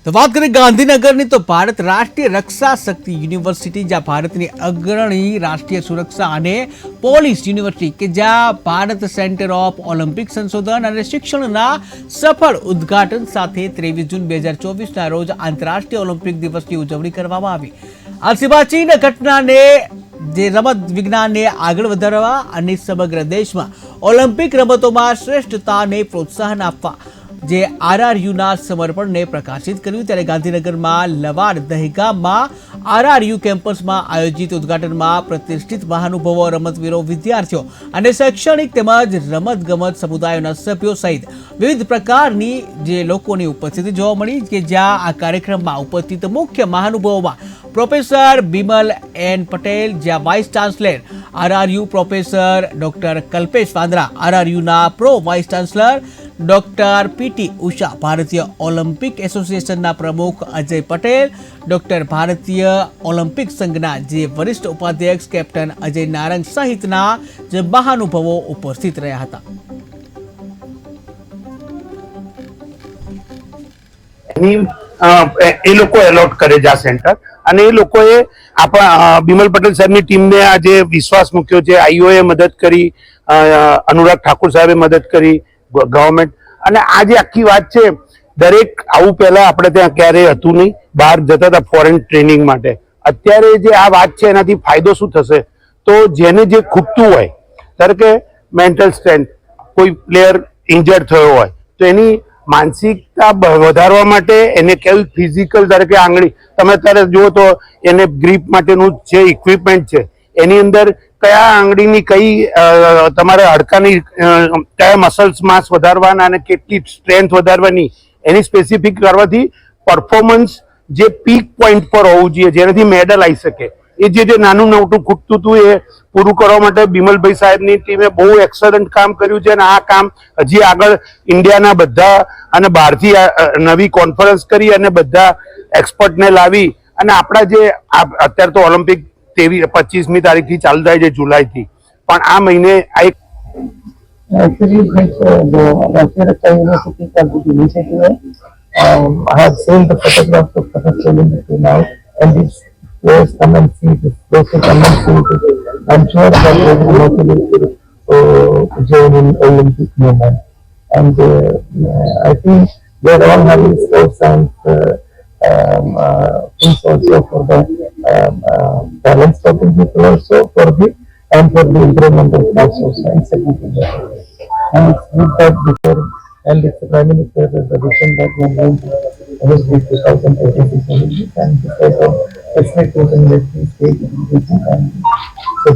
તો વાત કરીએ ગાંધીનગરની તો ભારત રાષ્ટ્રીય રક્ષા શક્તિ યુનિવર્સિટી, જ્યાં ભારતની અગ્રણી રાષ્ટ્રીય સુરક્ષા અને પોલીસ યુનિવર્સિટી કે જ્યાં ભારત સેન્ટર ઓફ ઓલિમ્પિક સંશોધન અને શિક્ષણના સફળ ઉદ્ઘાટન સાથે 23 જૂન 2024ના રોજ આંતરરાષ્ટ્રીય ઓલિમ્પિક દિવસની ઉજવણી કરવામાં આવી। આ સિવાચીન ઘટનાને જે રમત વિજ્ઞાનને આગળ વધારવા અને સમગ્ર દેશમાં ઓલિમ્પિક રમતોમાં શ્રેષ્ઠતાને પ્રોત્સાહન આપવા જે આરઆરયુના સમર્પણને પ્રકાશિત કર્યું। ત્યારે ગાંધીનગરમાં લવાડ દહેગામમાં આરઆરયુ કેમ્પસમાં આયોજિત ઉદ્ઘાટનમાં પ્રતિષ્ઠિત મહાનુભાવો, રમતવીરો, વિદ્યાર્થીઓ અને શૈક્ષણિક તેમજ રમતગમત સમુદાયોના સભ્યો સહિત વિવિધ પ્રકારની જે લોકોની ઉપસ્થિતિ જોવા મળી કે જ્યાં આ કાર્યક્રમમાં ઉપસ્થિત મુખ્ય મહાનુભાવોમાં પ્રોફેસર બિમલ એન પટેલ, જ્યાં vice chancellor RRU professor doctor Kalpesh Vandra, આરઆરયુના pro vice chancellor doctor PT Usha, ભારતીય ઓલિમ્પિક એસોસિએશનના પ્રમુખ અજય પટેલ, ડોક્ટર ભારતીય ઓલિમ્પિક સંઘના જે વરિષ્ઠ ઉપાધ્યક્ષ કેપ્ટન અજય નારંગ સહિતના જે મહાનુભાવો ઉપસ્થિત રહ્યા હતા। એ લોકો એલોટ કરે છે આ સેન્ટર, અને એ લોકોએ આપણા બિમલ પટેલ સાહેબની ટીમને આજે વિશ્વાસ મૂક્યો છે। આઈઓએ મદદ કરી, અનુરાગ ઠાકુર સાહેબે મદદ કરી, ગવર્મેન્ટ, અને આ જે આખી વાત છે, દરેક આવું પહેલા આપણે ત્યાં ક્યારેય હતું નહીં, બહાર જતા હતા ફોરેન ટ્રેનિંગ માટે। અત્યારે જે આ વાત છે એનાથી ફાયદો શું થશે, તો જેને જે ખૂટતું હોય, ધારો કે મેન્ટલ સ્ટ્રેન્થ, કોઈ પ્લેયર ઇન્જર્ડ થયો હોય તો એની માનસિકતા વધારવા માટે એને કેવું ફિઝિકલ, ધારો કે આંગળી તમે અત્યારે જુઓ તો એને ગ્રીપ માટેનું જે ઇક્વિપમેન્ટ છે એની અંદર કયા આંગળીની કઈ તમારે હાડકાની કયા મસલ્સ માસ વધારવાના અને કેટલી સ્ટ્રેન્થ વધારવાની એની સ્પેસિફિક કરવાથી પરફોર્મન્સ જે પીક પોઈન્ટ પર હોવું જોઈએ, જેનાથી મેડલ આવી શકે, એ જે નાનું મોટું ખૂટતું હતું એ પૂરું કરવા માટે બિમલભાઈ સાહેબની ટીમે બહુ એક્સલન્ટ કામ કર્યું છે। અને આ કામ હજી આગળ ઇન્ડિયાના બધા અને બહારથી નવી કોન્ફરન્સ કરી અને બધા એક્સપર્ટને લાવી અને આપણા જે અત્યારે તો ઓલિમ્પિક 25મી તારીખથી ચાલુ થાય છે, જુલાઈથી, પણ આ મહિને આ એક actually the Raksha University का जो initiative है, I have seen the photographs of Professor University now, and these players come and see this, those who come and see this, I'm sure that they will motivate to join in Olympic movement, and I think they are all having sports and things also for the talent scouting people also for the and for the improvement of sports also and secondly. And it's good that before, and it's the Prime Minister the vision that we are going to Olympic 2026 Olympics, and because of expectation that we state and so